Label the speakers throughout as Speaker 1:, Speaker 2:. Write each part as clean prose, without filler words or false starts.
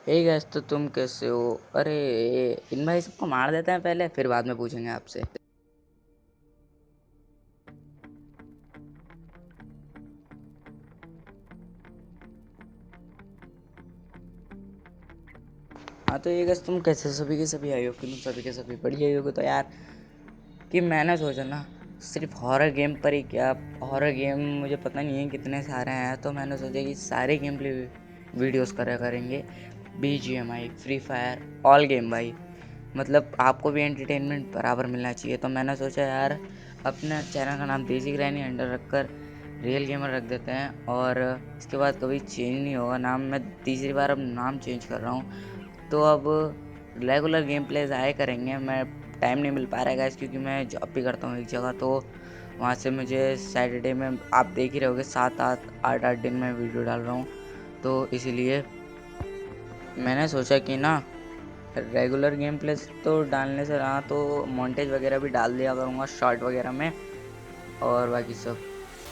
Speaker 1: हे gas, तो तुम कैसे हो? अरे, इन भाई सबको मार देते हैं पहले, फिर बाद में पूछेंगे आपसे। हाँ, तो ये गैस, तुम कैसे? सभी के सभी आई हो कि तुम सभी के सभी बढ़िया ही होगे। तो यार, कि मैंने सोचा ना, सिर्फ हॉरर गेम पर ही क्या, हॉरर गेम मुझे पता नहीं है कितने सारे हैं, तो मैंने सोचा कि सारे गेम प्ले वीडियोस करा करेंगे। BGMI, free fire, all game भाई। मतलब आपको भी एंटरटेनमेंट बराबर मिलना चाहिए। तो मैंने सोचा यार, अपने चैनल का नाम देसी ग्रैनी अंडर रखकर रियल गेमर रख देते हैं, और इसके बाद कभी चेंज नहीं होगा नाम। मैं तीसरी बार अब नाम चेंज कर रहा हूँ। तो अब रेगुलर गेम प्लेज आए करेंगे। मैं टाइम नहीं मिल पा रहा है गाइस, क्योंकि मैं जॉब भी करता हूँ एक जगह, तो वहाँ से मुझे सैटरडे में आप देख ही रहोगे 7-8 दिन में वीडियो डाल रहा हूँ। तो इसीलिए मैंने सोचा कि ना, रेगुलर गेम प्लेस तो डालने से रहा, तो मॉन्टेज वगैरह भी डाल दिया करूँगा शॉर्ट वगैरह में, और बाकी सब।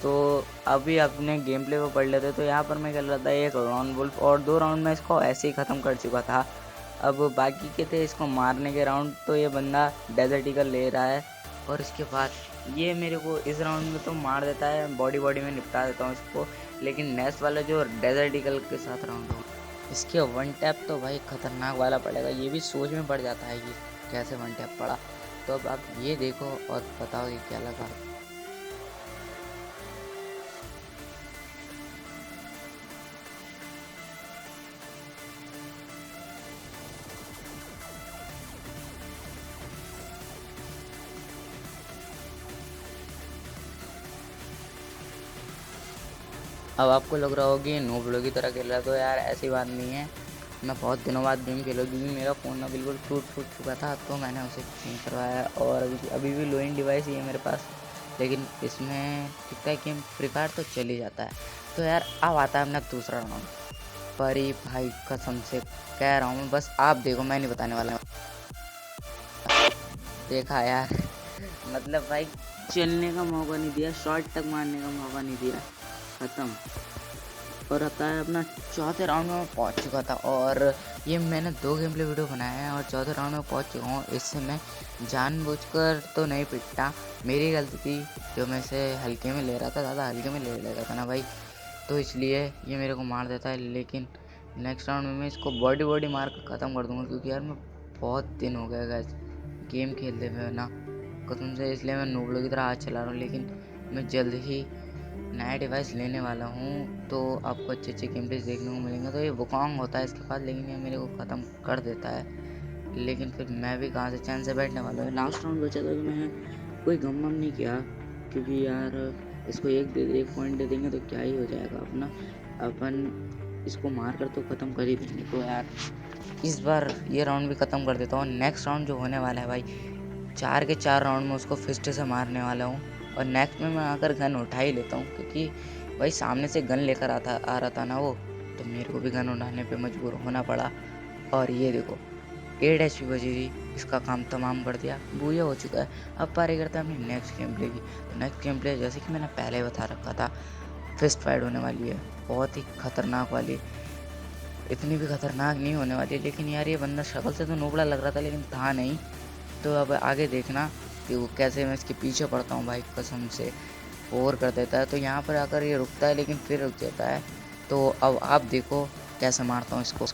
Speaker 1: तो अभी अपने गेम प्ले को पढ़ लेते। तो यहाँ पर मैं खेल रहा था एक लॉन वुल्फ, और 2 राउंड में इसको ऐसे ही ख़त्म कर चुका था। अब बाकी के थे इसको मारने के राउंड, तो ये बंदा डेजर्ट ईगल ले रहा है, और इसके बाद ये मेरे को इस राउंड में तो मार देता है, बॉडी बॉडी में निपटा देता हूँ इसको। लेकिन नेक्स्ट वाला जो डेजर्ट ईगल के साथ राउंड हो, इसके वन टैप तो भाई खतरनाक वाला पड़ेगा। ये भी सोच में पड़ जाता है कि कैसे वन टैप पड़ा। तो अब आप ये देखो और बताओ कि क्या लगा। अब आपको लग रहा होगा कि नूब लोग की तरह खेल रहा है, तो यार ऐसी बात नहीं है। मैं बहुत दिनों बाद गेम खेला, क्योंकि मेरा फ़ोन ना बिल्कुल टूट चुका था, तो मैंने उसे चेंज करवाया, और अभी अभी भी लो एंड डिवाइस ही है मेरे पास। लेकिन इसमें दिखता है कि फ्री फायर तो चल ही जाता है। तो यार अब आता है अपना दूसरा राउंड। पर ही भाई कसम से कह रहा हूँ मैं, बस आप देखो, मैं नहीं बताने वाला। देखा यार, मतलब भाई चलने का मौका नहीं दिया, शॉट तक मारने का मौका नहीं दिया, ख़त्म। और आता है अपना चौथे राउंड में मैं पहुंच चुका था, और ये मैंने 2 गेम प्ले वीडियो बनाए हैं और चौथे राउंड में पहुंच चुका हूँ। इससे मैं जानबूझकर तो नहीं पिटता, मेरी गलती थी, जो मैं इसे हल्के में ले रहा था, ज़्यादा हल्के में ले लेता था ना भाई, तो इसलिए ये मेरे को मार देता है। लेकिन नेक्स्ट राउंड में मैं इसको बॉडी बॉडी मार कर ख़त्म कर दूँगा, क्योंकि यार मैं बहुत दिन हो गया गाइस गेम खेलते हुए ना, कसम से। इसलिए मैं नूबलों की तरह हाथ चला रहा हूँ। लेकिन मैं जल्द ही नया डिवाइस लेने वाला हूँ, तो आपको अच्छे अच्छे गेम प्लेस देखने को मिलेंगे। तो ये वुकोंग होता है इसके पास, लेकिन ये मेरे को ख़त्म कर देता है। लेकिन फिर मैं भी कहाँ से चैन से बैठने वाला हूँ। लास्ट राउंड बचा था, तो मैं कोई गम वम नहीं किया, क्योंकि यार इसको एक पॉइंट दे देंगे तो क्या ही हो जाएगा अपना। अपन इसको मार कर तो ख़त्म कर ही देंगे। तो यार इस बार ये राउंड भी ख़त्म कर देता हूँ। नेक्स्ट राउंड जो होने वाला है भाई, 4 के 4 राउंड में उसको फिस्ट से मारने वाला हूँ, और नेक्स्ट में मैं आकर गन उठा ही लेता हूँ, क्योंकि भाई सामने से गन लेकर आ रहा था ना वो, तो मेरे को भी गन उठाने पे मजबूर होना पड़ा। और ये देखो 8 HP बची थी, इसका काम तमाम कर दिया, बूया हो चुका है। अब पारी करते हैं अपनी नेक्स्ट गेम प्ले की। तो नेक्स्ट गेम प्ले जैसे कि मैंने पहले ही बता रखा था, फिस्ट फाइट होने वाली है, बहुत ही खतरनाक वाली। इतनी भी खतरनाक नहीं होने वाली, लेकिन यार ये बंदा शक्ल से तो नोबड़ा लग रहा था, लेकिन था नहीं। तो अब आगे देखना कि वो कैसे मैं इसके पीछे पड़ता हूँ भाई, कसम से ओवर कर देता है। तो यहाँ पर आकर ये रुकता है, लेकिन फिर रुक जाता है। तो अब आप देखो कैसे मारता हूँ इसको।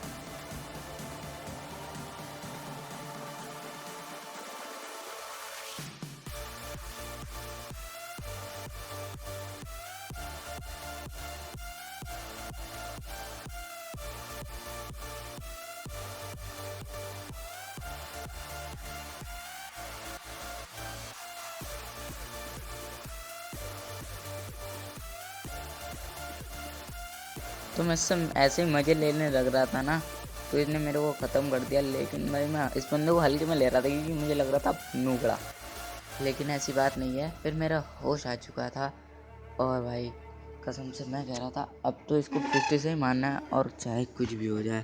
Speaker 1: तो मैं इससे ऐसे ही मज़े लेने लग रहा था ना, तो इसने मेरे को ख़त्म कर दिया। लेकिन भाई मैं इस बंदे को हल्के में ले रहा था, क्योंकि मुझे लग रहा था नूबड़ा, लेकिन ऐसी बात नहीं है। फिर मेरा होश आ चुका था, और भाई कसम से मैं कह रहा था अब तो इसको 50 से ही मारना है, और चाहे कुछ भी हो जाए।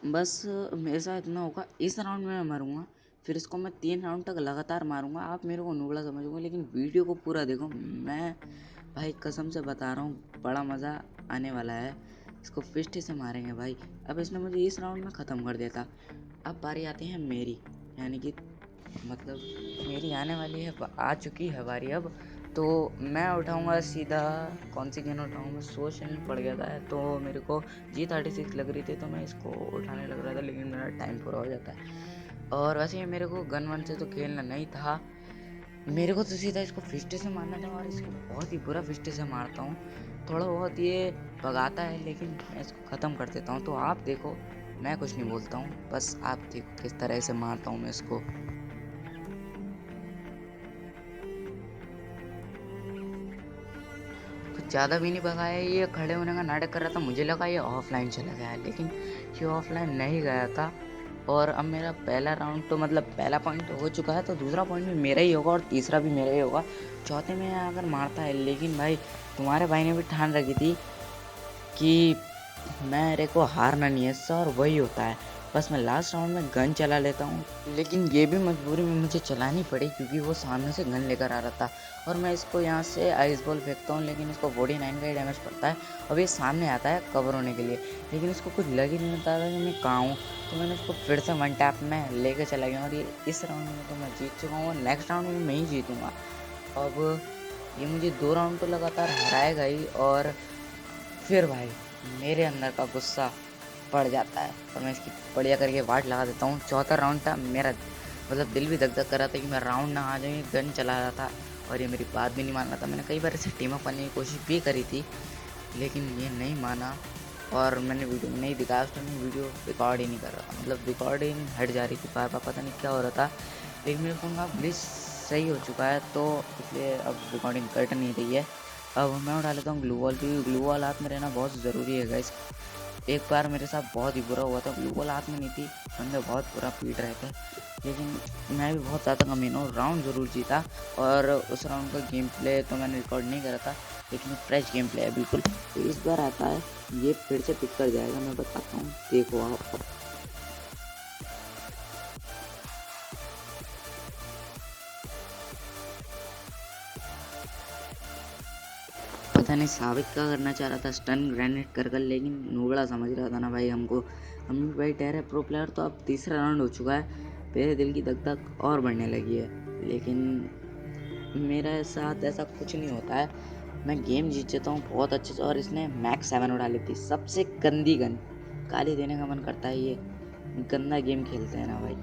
Speaker 1: बस मेरे साथ इतना होगा, इस राउंड में मैं मरूँगा, फिर इसको मैं 3 राउंड तक लगातार मारूँगा। आप मेरे को नूबड़ा समझोगे, लेकिन वीडियो को पूरा देखो। मैं भाई कसम से बता रहा हूँ, बड़ा मज़ा आने वाला है। इसको फिस्ट से मारेंगे भाई। अब इसने मुझे इस राउंड में ख़त्म कर दिया था। अब बारी आती है मेरी, यानी कि मतलब मेरी आने वाली है, आ चुकी है बारी अब। तो मैं उठाऊंगा सीधा, कौन सी गन उठाऊँ, मैं सोचने में पड़ गया था। तो मेरे को G36 लग रही थी, तो मैं इसको उठाने लग रहा था, लेकिन मेरा टाइम पूरा हो जाता है। और वैसे ही मेरे को गन वन से तो खेलना नहीं था, मेरे को तो सीधा इसको फिस्टे से मारना था, और इसको बहुत ही बुरा फिस्टे से मारता हूँ। थोड़ा बहुत ये भगाता है, लेकिन मैं इसको ख़त्म कर देता हूँ। तो आप देखो, मैं कुछ नहीं बोलता हूँ, बस आप देखो किस तरह से मारता हूँ मैं इसको। कुछ ज़्यादा भी नहीं भगाया, ये खड़े होने का नाटक कर रहा था, मुझे लगा ये ऑफलाइन चला गया है, लेकिन ये ऑफलाइन नहीं गया था। और अब मेरा पहला राउंड तो मतलब पहला पॉइंट हो चुका है, तो दूसरा पॉइंट भी मेरा ही होगा और तीसरा भी मेरा ही होगा। चौथे में अगर मारता है, लेकिन भाई तुम्हारे भाई ने भी ठान रखी थी कि मेरे को हारना नहीं है सर, वही होता है। बस मैं लास्ट राउंड में गन चला लेता हूँ, लेकिन ये भी मजबूरी में मुझे चलानी पड़ी, क्योंकि वो सामने से गन लेकर आ रहा था। और मैं इसको यहाँ से आइस बॉल फेंकता हूँ, लेकिन इसको 49 का ही डैमेज पड़ता है। अब ये सामने आता है कवर होने के लिए, लेकिन इसको कुछ लग ही नहीं होता था कि मैं कहाँ हूँ। तो मैंने उसको फिर से वन टैप में लेकर चला गया, और ये इस राउंड में तो मैं जीत चुका हूँ, और नेक्स्ट राउंड में मैं ही जीतूँगा। अब ये मुझे 2 राउंड तो लगातार हराएगा ही, और फिर भाई मेरे अंदर का गुस्सा बढ़ जाता है, और मैं इसकी बढ़िया करके वाट लगा देता हूँ। चौथा राउंड था मेरा, मतलब दिल भी धक धक कर रहा था कि मैं राउंड ना आ जाऊँ, गन चला रहा था और ये मेरी बात भी नहीं मान रहा था। मैंने कई बार इसे टीम अप करने की कोशिश भी करी थी, लेकिन ये नहीं माना, और मैंने वीडियो में नहीं दिखाया। उस टाइम वीडियो रिकॉर्ड ही नहीं कर रहा था, मतलब रिकॉर्डिंग हट जा रही थी बार बार, पता नहीं क्या हो रहा था। लेकिन मेरे फ़ोन का ग्लिच सही हो चुका है, तो इसलिए अब रिकॉर्डिंग कट नहीं रही है। अब मैं उठा लेता हूँ ग्लू वॉल, क्योंकि ग्लू वॉल हाथ में रहना बहुत ज़रूरी है गाइस। एक बार मेरे साथ बहुत ही बुरा हुआ था, ग्लू वॉल हाथ में नहीं थी, बंदे बहुत बुरा पीट रहे थे, लेकिन मैं भी बहुत ज़्यादा कमीन हूँ, राउंड ज़रूर जीता। और उस राउंड का गेम प्ले तो मैंने रिकॉर्ड नहीं करा था, लेकिन फ्रेश गेम प्ले है बिल्कुल। तो इस बार आता है, ये फिर से पिक कर जाएगा, मैं बताता हूँ, देखो आप। पता नहीं साबित क्या करना चाह रहा था स्टन ग्रेनेड कर कर, लेकिन नूबड़ा समझ रहा था ना भाई हमको। हम भी भाई ठहरे प्रो प्लेयर। तो अब तीसरा राउंड हो चुका है, मेरे दिल की धक धक और बढ़ने लगी है, लेकिन मेरे साथ ऐसा कुछ नहीं होता है, मैं गेम जीत जाता हूँ बहुत अच्छे से। और इसने मैक्स 7 उड़ा ली थी, सबसे गंदी गन, गाली देने का मन करता है। ये गंदा गेम खेलते हैं ना भाई,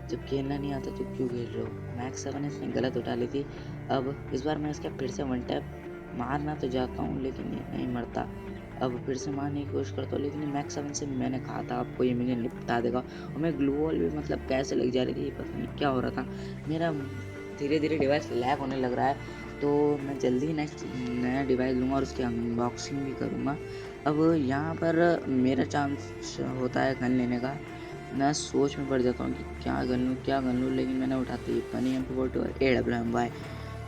Speaker 1: जब खेलना नहीं आता तो क्यों खेल रहे हो। मैक्स 7 इसने गलत उठा ली थी। अब इस बार मैं इसका फिर से वन टैप मारना तो जाता हूँ, लेकिन ये नहीं मरता। अब फिर से मारने की कोशिश करता हूँ, लेकिन ये मैक्स 7 से मैंने कहा था आपको ये मुझे निपटा देगा। और मैं ग्लू वॉल भी मतलब कैसे लग जा रही थी, पता नहीं क्या हो रहा था। मेरा धीरे धीरे डिवाइस लैग होने लग रहा है, तो मैं जल्दी ही नेक्स्ट नया डिवाइस लूँगा और उसकी अनबॉक्सिंग भी करूँगा। अब यहाँ पर मेरा चांस होता है गन लेने का, मैं सोच में पड़ जाता हूँ कि क्या गन लूँ, लेकिन मैंने उठाते ही फनी MP40 और AWM-Y।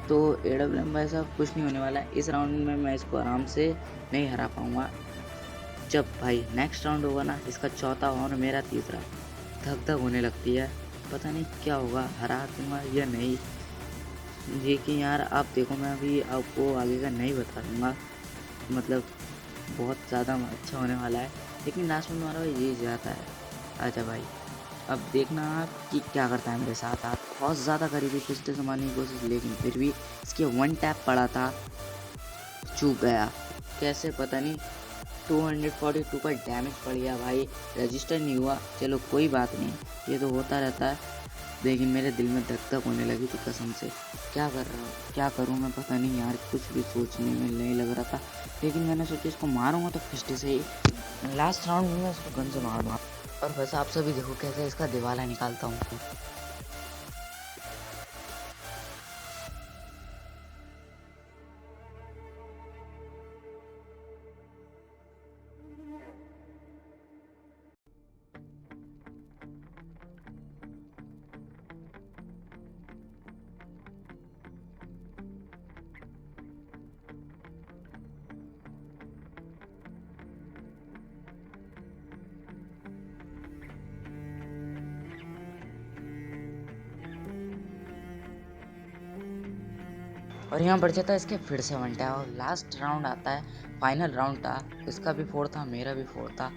Speaker 1: तो AWM-Y से कुछ नहीं होने वाला है, इस राउंड में मैं इसको आराम से नहीं हरा पाऊँगा। जब भाई नेक्स्ट राउंड होगा ना, इसका चौथा और मेरा तीसरा, धक धक होने लगती है, पता नहीं क्या होगा, हरा दूँगा या नहीं। ये कि यार आप देखो, मैं अभी आपको आगे का नहीं बता दूँगा, मतलब बहुत ज़्यादा अच्छा होने वाला है, लेकिन लास्ट में हमारा ये जाता है। आजा भाई, अब देखना आप कि क्या करता है मेरे साथ। आप बहुत ज़्यादा करीबी पिस्टल से मारने की कोशिश, लेकिन फिर भी इसके वन टैप पड़ा था, चूक गया कैसे पता नहीं। 242 का डैमेज पड़ गया भाई, रजिस्टर नहीं हुआ। चलो कोई बात नहीं, ये तो होता रहता है, लेकिन मेरे दिल में धक धक होने लगी थी कसम से। क्या कर रहा हूँ, क्या करूँ मैं, पता नहीं यार, कुछ भी सोचने में नहीं लग रहा था। लेकिन मैंने सोचा इसको मारूंगा तो फिस्टे से ही, लास्ट राउंड में मैं इसको गन से मारूंगा। और बस आप सभी देखो कैसे इसका दिवाला निकालता हूँ। और यहाँ बढ़ जाता है इसके फिर से 1 टैप और लास्ट राउंड आता है, फाइनल राउंड था। इसका भी 4 था, मेरा भी 4 था।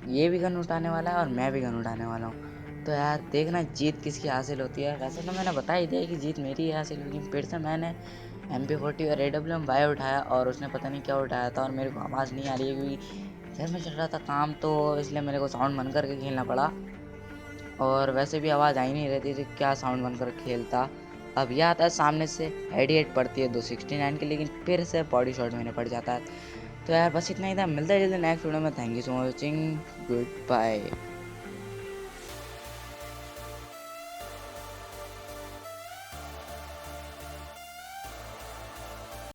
Speaker 1: ये भी गन उठाने वाला है और मैं भी गन उठाने वाला हूँ। तो यार देखना जीत किसकी हासिल होती है। वैसे तो मैंने बता ही दिया कि जीत मेरी ही हासिल होगी। फिर से मैंने MP40 और AWM-Y उठाया और उसने पता नहीं क्या उठाया था और मेरे को आवाज़ नहीं आ रही है क्योंकि घर में चल रहा था काम, तो इसलिए मेरे को साउंड बंद करके खेलना पड़ा। और वैसे भी आवाज़ आ ही नहीं रहती थी, क्या साउंड बंद कर खेलता। अब यह आता है सामने से, हेड पड़ती है 269 की, लेकिन फिर से बॉडी शॉट मैंने पड़ जाता है। तो यार बस इतना ही था, मिलता है जल्दी नेक्स्ट वीडियो में। Thank you so much watching, good bye.